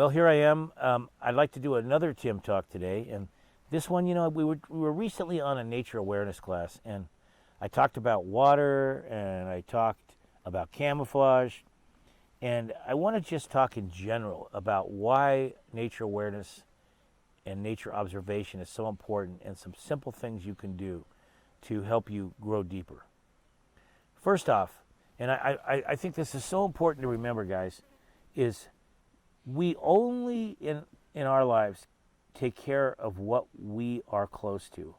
Well, here I am. I'd like to do another Tim talk today, and this one, we were recently on a nature awareness class, and I talked about water, and I talked about camouflage, and I want to just talk in general about why nature awareness and nature observation is so important, and some simple things you can do to help you grow deeper. First off, and I think this is so important to remember, guys, is we only in our lives take care of what we are close to.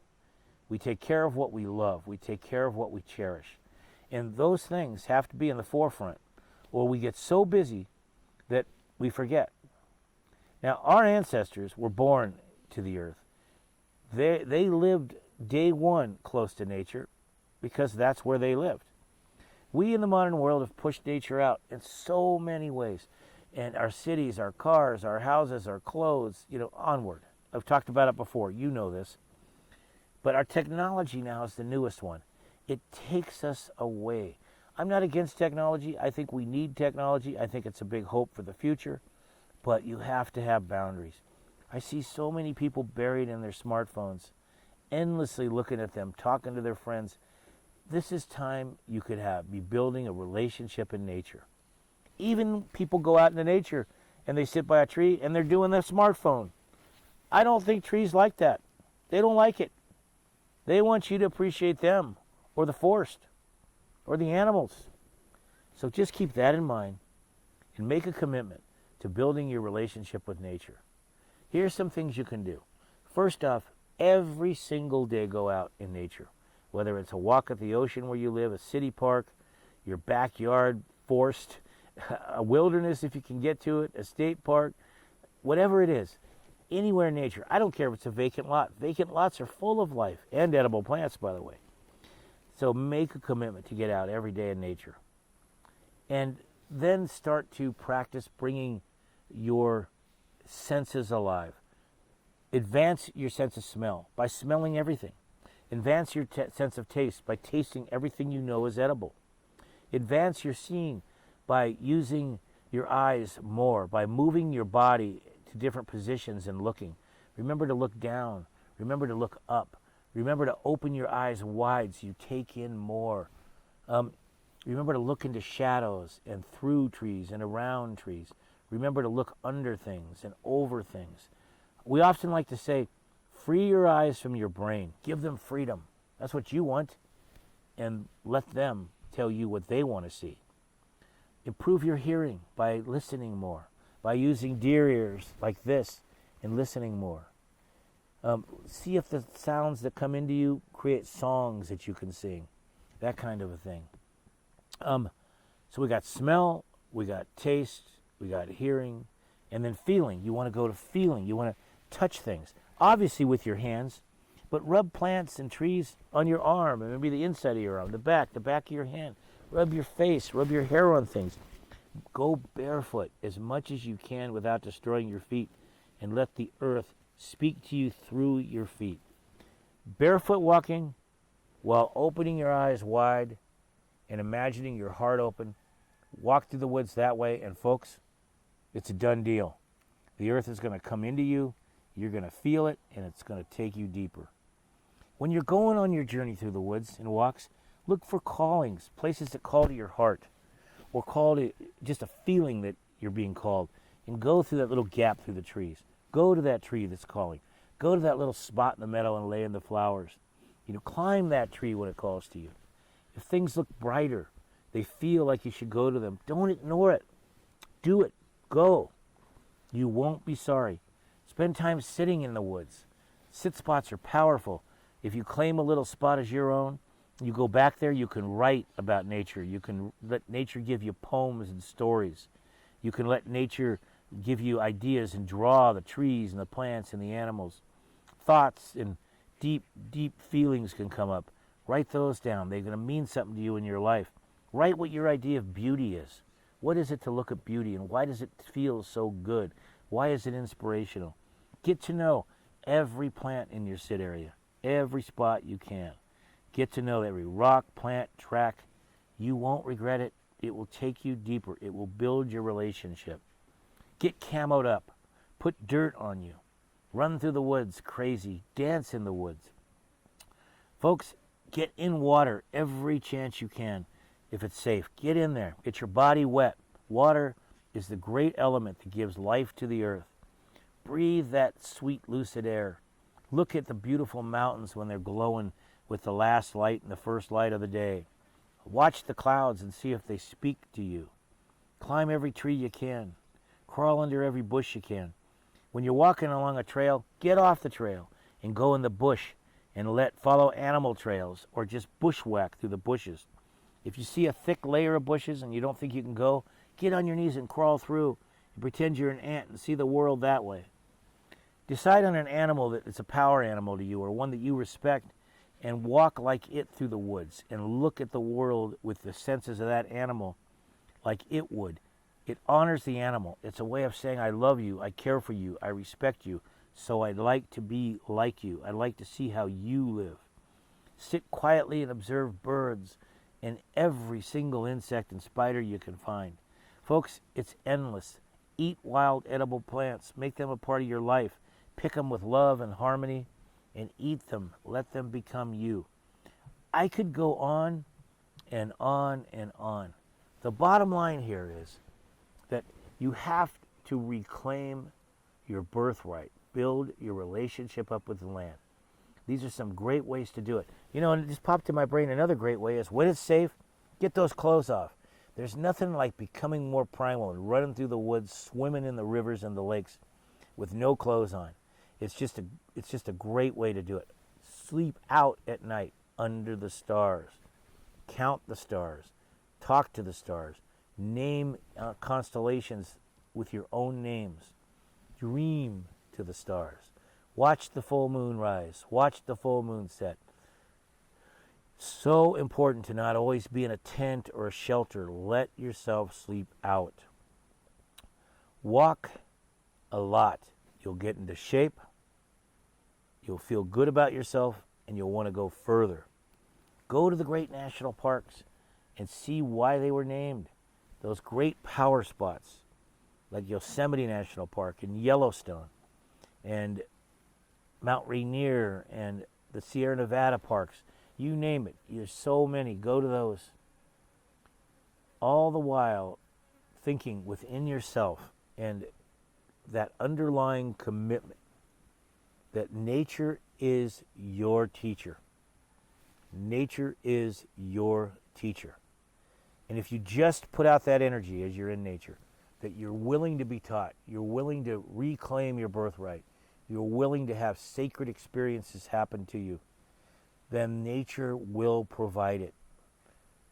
We take care of what we love. We take care of what we cherish. And those things have to be in the forefront, or we get so busy that we forget. Now, our ancestors were born to the earth. They lived day one close to nature because that's where they lived. We in the modern world have pushed nature out in so many ways. And our cities, our cars, our houses, our clothes, onward. I've talked about it before. You know this. But our technology now is the newest one. It takes us away. I'm not against technology. I think we need technology. I think it's a big hope for the future. But you have to have boundaries. I see so many people buried in their smartphones, endlessly looking at them, talking to their friends. This is time you could be building a relationship in nature. Even people go out into nature and they sit by a tree and they're doing their smartphone. I don't think trees like that. They don't like it. They want you to appreciate them or the forest or the animals. So just keep that in mind and make a commitment to building your relationship with nature. Here's some things you can do. First off, every single day go out in nature. Whether it's a walk at the ocean where you live, a city park, your backyard, forest, a wilderness if you can get to it, a state park, whatever it is, anywhere in nature. I don't care if it's a vacant lot. Vacant lots are full of life and edible plants, by the way. So make a commitment to get out every day in nature. And then start to practice bringing your senses alive. Advance your sense of smell by smelling everything. Advance your sense of taste by tasting everything you know is edible. Advance your seeing by using your eyes more, by moving your body to different positions and looking. Remember to look down. Remember to look up. Remember to open your eyes wide so you take in more. Remember to look into shadows and through trees and around trees. Remember to look under things and over things. We often like to say, free your eyes from your brain. Give them freedom. That's what you want. And let them tell you what they want to see. Improve your hearing by listening more, by using deer ears like this and listening more. See if the sounds that come into you create songs that you can sing, that kind of a thing. So we got smell, we got taste, we got hearing, and then feeling. You want to go to feeling. You want to touch things, obviously with your hands, but rub plants and trees on your arm, and maybe the inside of your arm, the back of your hand. Rub your face, rub your hair on things. Go barefoot as much as you can without destroying your feet, and let the earth speak to you through your feet. Barefoot walking while opening your eyes wide and imagining your heart open. Walk through the woods that way, and folks, it's a done deal. The earth is going to come into you, you're going to feel it, and it's going to take you deeper. When you're going on your journey through the woods and walks, look for callings, places that call to your heart, or call to just a feeling that you're being called, and go through that little gap through the trees. Go to that tree that's calling. Go to that little spot in the meadow and lay in the flowers. Climb that tree when it calls to you. If things look brighter, they feel like you should go to them, don't ignore it. Do it. Go. You won't be sorry. Spend time sitting in the woods. Sit spots are powerful. If you claim a little spot as your own, you go back there, you can write about nature. You can let nature give you poems and stories. You can let nature give you ideas and draw the trees and the plants and the animals. Thoughts and deep, deep feelings can come up. Write those down. They're going to mean something to you in your life. Write what your idea of beauty is. What is it to look at beauty, and why does it feel so good? Why is it inspirational? Get to know every plant in your sit area, every spot you can. Get to know every rock, plant, track. You won't regret it. It will take you deeper. It will build your relationship. Get camoed up. put dirt on you, run through the woods crazy, dance in the woods. Folks, get in water every chance you can if it's safe. Get in there. Get your body wet. Water is the great element that gives life to the earth. Breathe that sweet, lucid air. Look at the beautiful mountains when they're glowing with the last light and the first light of the day. Watch the clouds and see if they speak to you. Climb every tree you can. Crawl under every bush you can. When you're walking along a trail, get off the trail and go in the bush and follow animal trails or just bushwhack through the bushes. If you see a thick layer of bushes and you don't think you can go, get on your knees and crawl through and pretend you're an ant and see the world that way. Decide on an animal that is a power animal to you or one that you respect and walk like it through the woods and look at the world with the senses of that animal like it would. It honors the animal. It's a way of saying, I love you, I care for you, I respect you, so I'd like to be like you. I'd like to see how you live. Sit quietly and observe birds and every single insect and spider you can find. Folks, it's endless. Eat wild edible plants. Make them a part of your life. Pick them with love and harmony and eat them. Let them become you. I could go on and on and on. The bottom line here is that you have to reclaim your birthright. Build your relationship up with the land. These are some great ways to do it. You know, and it just popped in my brain, another great way is when it's safe, get those clothes off. There's nothing like becoming more primal and running through the woods, swimming in the rivers and the lakes with no clothes on. It's just a great way to do it. Sleep out at night under the stars. Count the stars. Talk to the stars. Name constellations with your own names. Dream to the stars. Watch the full moon rise. Watch the full moon set. So important to not always be in a tent or a shelter. Let yourself sleep out. Walk a lot. You'll get into shape. You'll feel good about yourself, and you'll want to go further. Go to the great national parks and see why they were named. Those great power spots like Yosemite National Park and Yellowstone and Mount Rainier and the Sierra Nevada parks. You name it. There's so many. Go to those. All the while thinking within yourself and that underlying commitment that nature is your teacher. Nature is your teacher. And if you just put out that energy as you're in nature, that you're willing to be taught, you're willing to reclaim your birthright, you're willing to have sacred experiences happen to you, then nature will provide it.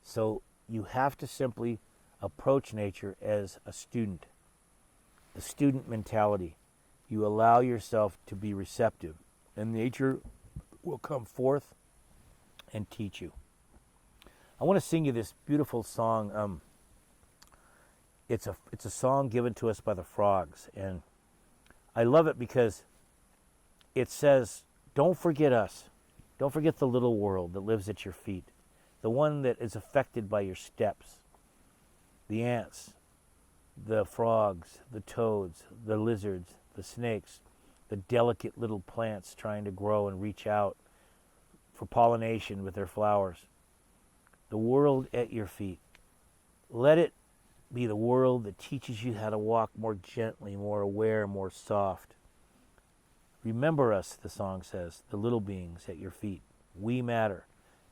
So you have to simply approach nature as a student. The student mentality. You allow yourself to be receptive, and nature will come forth and teach you. I want to sing you this beautiful song. It's a song given to us by the frogs, and I love it because it says, don't forget us. Don't forget the little world that lives at your feet, the one that is affected by your steps. The ants, the frogs, the toads, the lizards, the snakes, the delicate little plants trying to grow and reach out for pollination with their flowers. The world at your feet. Let it be the world that teaches you how to walk more gently, more aware, more soft. Remember us, the song says, the little beings at your feet. We matter.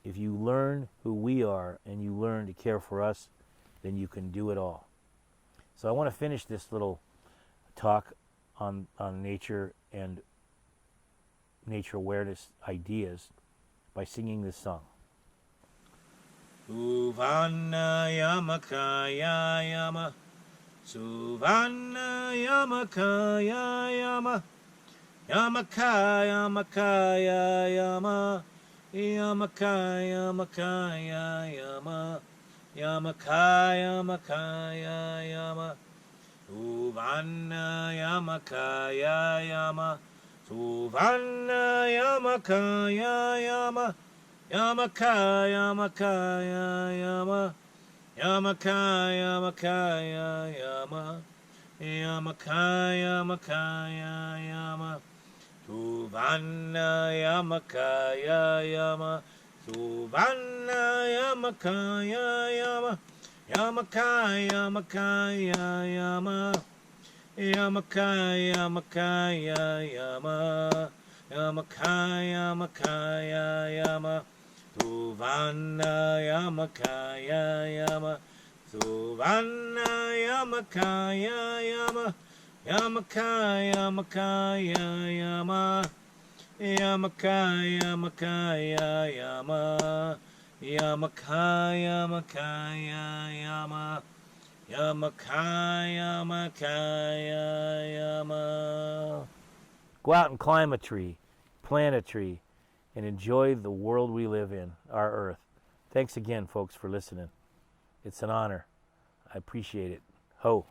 If you learn who we are and you learn to care for us, then you can do it all. So I want to finish this little talk on nature and nature awareness ideas by singing this song. Suvana yamakaya yama, Suvana yamakaya yama, Yamakaya makaya yama, Yamakaya makaya yama, Yamakaya makaya yama, Suvana yamakaya yama, Suvana yamakaya yama, Yamakaya makaya yama, Yamakaya makaya yama, Yamakaya Makaya Yama. Suvana Yamakaya Yama. Suvana Yamakaya Yama. Yamakaya Makaya Yama. Yamakaya Makaya Yama. Yamakaya Makaya Yama. Suvana Yamakaya Yama. Suvana Yamakaya Yama. Yamakaya Makaya Yama. Yamakaya Makaya Yama. Yamakaya Makaya Yama. Yamakaya Makaya Yama. Go out and climb a tree, plant a tree, and enjoy the world we live in, our earth. Thanks again, folks, for listening. It's an honor. I appreciate it. Ho.